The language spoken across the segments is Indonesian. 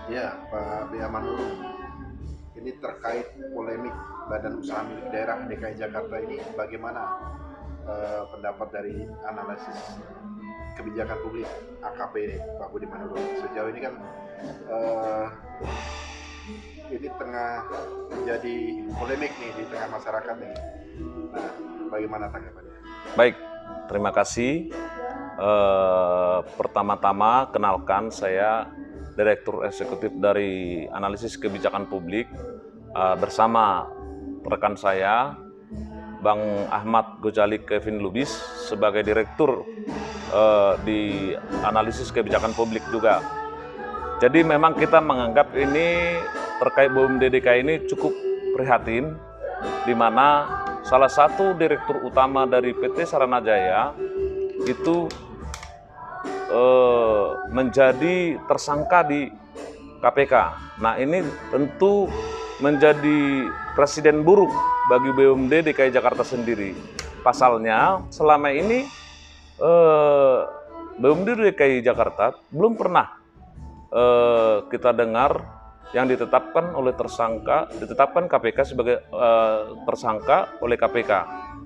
Ya, Pak Bea Manurung, ini terkait polemik Badan Usaha Milik Daerah DKI Jakarta ini, bagaimana pendapat dari analisis kebijakan publik AKP ini, Pak Budi Manurung? Sejauh ini kan eh, ini tengah menjadi polemik nih di tengah masyarakat nih. Nah, bagaimana tanggapannya? Baik, terima kasih. Pertama-tama, kenalkan saya Direktur Eksekutif dari Analisis Kebijakan Publik bersama rekan saya, Bang Ahmad Gojali Kevin Lubis, sebagai Direktur di Analisis Kebijakan Publik juga. Jadi memang kita menganggap ini terkait BUMD DKI ini cukup prihatin, di mana salah satu direktur utama dari PT Saranajaya itu menjadi tersangka di KPK. Nah, ini tentu menjadi presiden buruk bagi BUMD DKI Jakarta sendiri. Pasalnya selama ini BUMD DKI Jakarta belum pernah kita dengar yang ditetapkan KPK sebagai tersangka oleh KPK.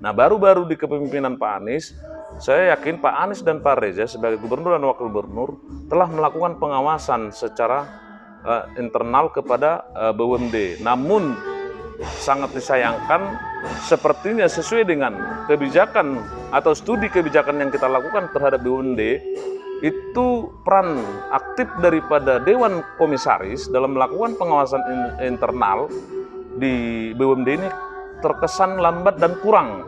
Nah, baru-baru di kepemimpinan Pak Anies, saya yakin Pak Anies dan Pak Reza sebagai gubernur dan wakil gubernur telah melakukan pengawasan secara internal kepada BUMD. Namun sangat disayangkan, sepertinya sesuai dengan kebijakan atau studi kebijakan yang kita lakukan terhadap BUMD, itu peran aktif daripada Dewan Komisaris dalam melakukan pengawasan internal di BUMD ini terkesan lambat dan kurang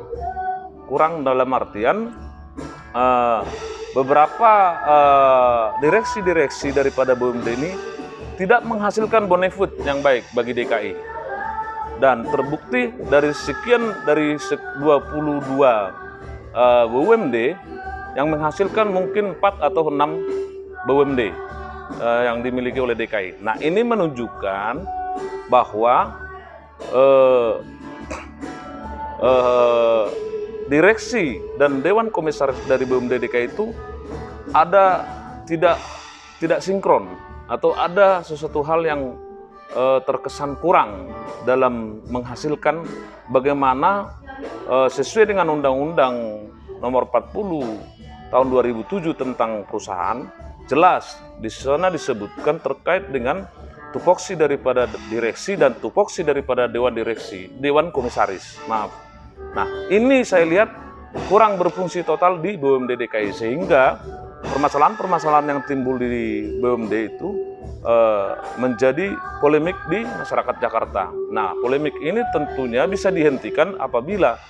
dalam artian beberapa direksi-direksi daripada BUMD ini tidak menghasilkan bonefit yang baik bagi DKI. Dan terbukti dari 22 BUMD yang menghasilkan mungkin 4 atau 6 BUMD yang dimiliki oleh DKI. Nah, ini menunjukkan bahwa direksi dan Dewan Komisaris dari BUMD DKI itu ada tidak sinkron, atau ada sesuatu hal yang terkesan kurang dalam menghasilkan bagaimana sesuai dengan Undang-Undang Nomor 40 tahun 2007 tentang perusahaan, jelas di sana disebutkan terkait dengan tupoksi daripada direksi dan tupoksi daripada dewan komisaris. Maaf. Nah, ini saya lihat kurang berfungsi total di BUMD DKI, sehingga permasalahan-permasalahan yang timbul di BUMD itu menjadi polemik di masyarakat Jakarta. Nah, polemik ini tentunya bisa dihentikan apabila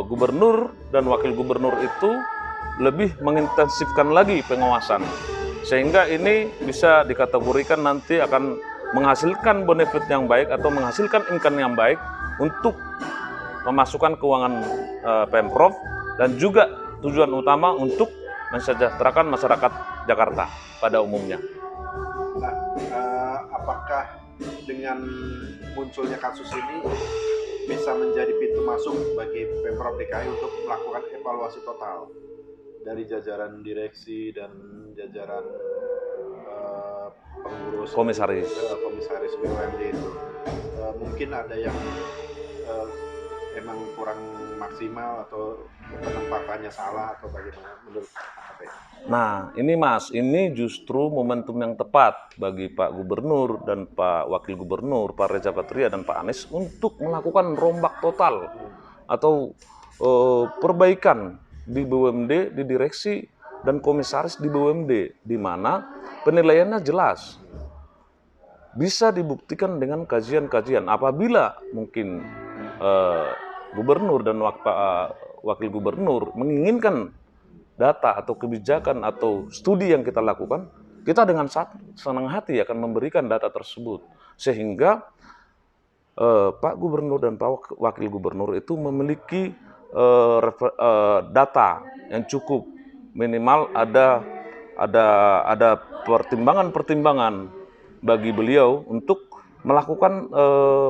gubernur dan wakil gubernur itu lebih mengintensifkan lagi pengawasan, sehingga ini bisa dikategorikan nanti akan menghasilkan benefit yang baik atau menghasilkan income yang baik untuk memasukkan keuangan Pemprov, dan juga tujuan utama untuk mensejahterakan masyarakat Jakarta pada umumnya. Nah, apakah dengan munculnya kasus ini bisa menjadi pintu masuk bagi Pemprov DKI untuk melakukan evaluasi total dari jajaran direksi dan jajaran pengurus komisaris BUMD itu? Mungkin ada yang emang kurang maksimal atau penempatannya salah atau bagaimana menurut apa ya? Nah, ini Mas, ini justru momentum yang tepat bagi Pak Gubernur dan Pak Wakil Gubernur, Pak Reza Patria dan Pak Anies untuk melakukan rombak total atau perbaikan di BUMD, di direksi dan komisaris di BUMD, di mana penilaiannya jelas. Bisa dibuktikan dengan kajian-kajian. Apabila mungkin gubernur dan wakil gubernur menginginkan data atau kebijakan atau studi yang kita lakukan, kita dengan senang hati akan memberikan data tersebut, sehingga Pak Gubernur dan Pak Wakil Gubernur itu memiliki data yang cukup, minimal ada pertimbangan-pertimbangan bagi beliau untuk melakukan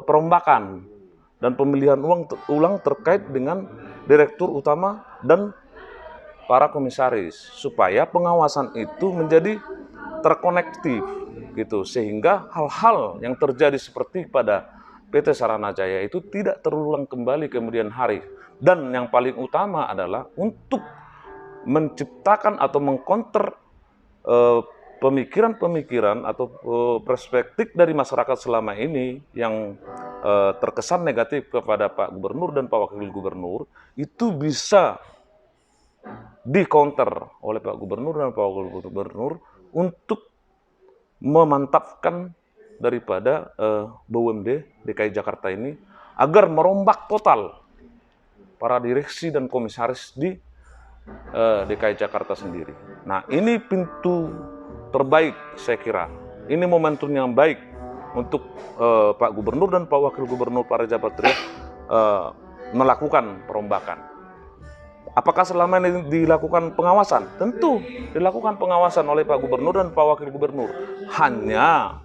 perombakan dan pemilihan ulang terkait dengan direktur utama dan para komisaris supaya pengawasan itu menjadi terkonektif gitu, sehingga hal-hal yang terjadi seperti pada PT Saranajaya itu tidak terulang kembali kemudian hari. Dan yang paling utama adalah untuk menciptakan atau mengkonter pemikiran-pemikiran atau perspektif dari masyarakat selama ini yang terkesan negatif kepada Pak Gubernur dan Pak Wakil Gubernur, itu bisa di-counter oleh Pak Gubernur dan Pak Wakil Gubernur untuk memantapkan daripada BUMD DKI Jakarta ini agar merombak total para direksi dan komisaris di DKI Jakarta sendiri. Nah, ini pintu terbaik saya kira. Ini momentum yang baik untuk Pak Gubernur dan Pak Wakil Gubernur Pak Reza Patria melakukan perombakan. Apakah selama ini dilakukan pengawasan? Tentu dilakukan pengawasan oleh Pak Gubernur dan Pak Wakil Gubernur. Hanya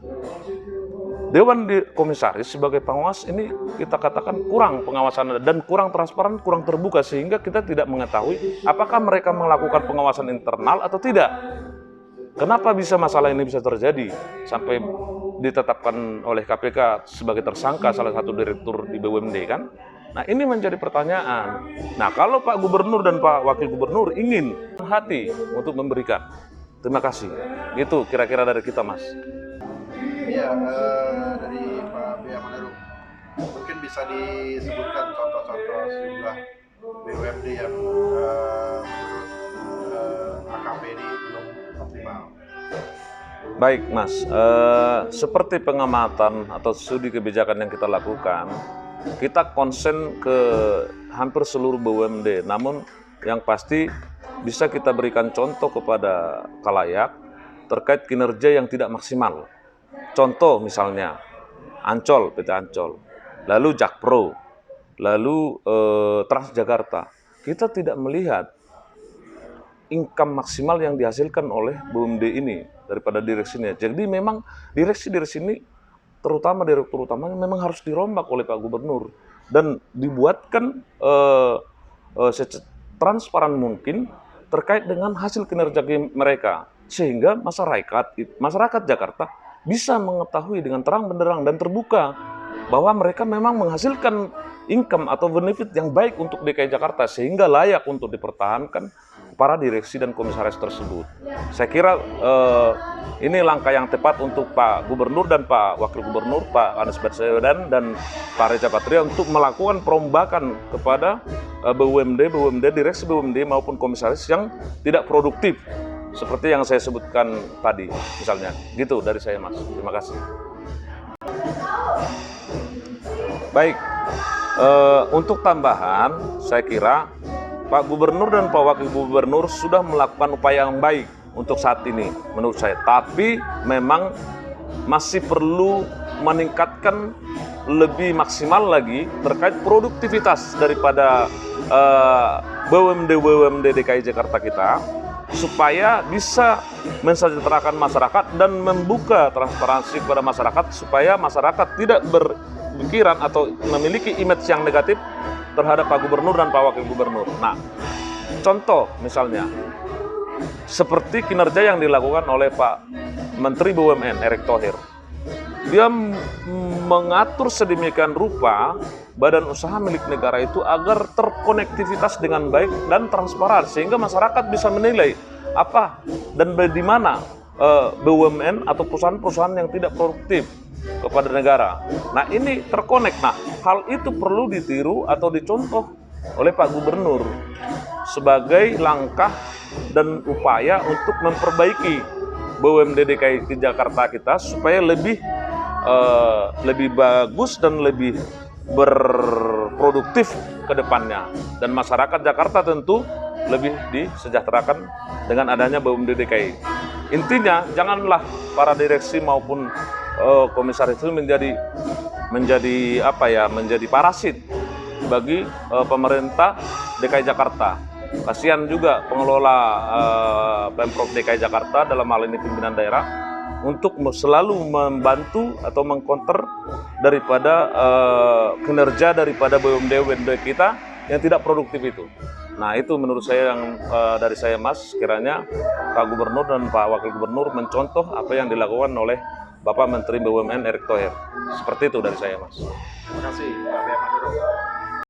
Dewan Komisaris sebagai pengawas ini kita katakan kurang pengawasan dan kurang transparan, kurang terbuka, sehingga kita tidak mengetahui apakah mereka melakukan pengawasan internal atau tidak. Kenapa bisa masalah ini bisa terjadi sampai ditetapkan oleh KPK sebagai tersangka salah satu direktur di BUMD kan? Nah, ini menjadi pertanyaan. Nah, kalau Pak Gubernur dan Pak Wakil Gubernur ingin hati untuk memberikan, terima kasih. Itu kira-kira dari kita, Mas. Iya, dari Pak Bea Manado, mungkin bisa disebutkan contoh-contoh sejumlah BUMD yang menurut AKP ini belum optimal. Baik, Mas. Seperti pengamatan atau studi kebijakan yang kita lakukan, kita konsen ke hampir seluruh BUMD. Namun yang pasti bisa kita berikan contoh kepada khalayak terkait kinerja yang tidak maksimal. Contoh misalnya Ancol, PT Ancol, lalu Jakpro, lalu Transjakarta. Kita tidak melihat income maksimal yang dihasilkan oleh BUMD ini daripada direksinya. Jadi memang direksi-direksi ini, terutama direktur utamanya, memang harus dirombak oleh Pak Gubernur dan dibuatkan setransparan mungkin terkait dengan hasil kinerja mereka, sehingga masyarakat Jakarta bisa mengetahui dengan terang benderang dan terbuka bahwa mereka memang menghasilkan income atau benefit yang baik untuk DKI Jakarta, sehingga layak untuk dipertahankan para direksi dan komisaris tersebut. Saya kira ini langkah yang tepat untuk Pak Gubernur dan Pak Wakil Gubernur, Pak Anies Baswedan dan Pak Reza Patria untuk melakukan perombakan kepada BUMD, direksi BUMD maupun komisaris yang tidak produktif, seperti yang saya sebutkan tadi, misalnya. Gitu dari saya, Mas. Terima kasih. Baik, untuk tambahan, saya kira Pak Gubernur dan Pak Wakil Gubernur sudah melakukan upaya yang baik untuk saat ini, menurut saya. Tapi memang masih perlu meningkatkan lebih maksimal lagi terkait produktivitas daripada BUMD DKI Jakarta kita, supaya bisa mensejahterakan masyarakat dan membuka transparansi kepada masyarakat, supaya masyarakat tidak berpikiran atau memiliki image yang negatif terhadap Pak Gubernur dan Pak Wakil Gubernur. Nah, contoh misalnya seperti kinerja yang dilakukan oleh Pak Menteri BUMN Erick Thohir. Dia mengatur sedemikian rupa badan usaha milik negara itu agar terkonektivitas dengan baik dan transparan, sehingga masyarakat bisa menilai apa dan di mana BUMN atau perusahaan-perusahaan yang tidak produktif kepada negara. Nah, ini terkonek. Nah, hal itu perlu ditiru atau dicontoh oleh Pak Gubernur sebagai langkah dan upaya untuk memperbaiki BUMD DKI Jakarta kita supaya lebih bagus dan lebih berproduktif ke depannya. Dan masyarakat Jakarta tentu lebih disejahterakan dengan adanya BUMD DKI. Intinya, janganlah para direksi maupun komisaris itu menjadi parasit bagi pemerintah DKI Jakarta. Kasihan juga pengelola Pemprov DKI Jakarta, dalam hal ini pimpinan daerah, untuk selalu membantu atau mengkonter daripada kinerja daripada BUMD kita yang tidak produktif itu. Nah, itu menurut saya yang dari saya, Mas, kiranya Pak Gubernur dan Pak Wakil Gubernur mencontoh apa yang dilakukan oleh Bapak Menteri BUMN Erick Thohir. Seperti itu dari saya, Mas. Terima kasih Pak Bea Mandoro.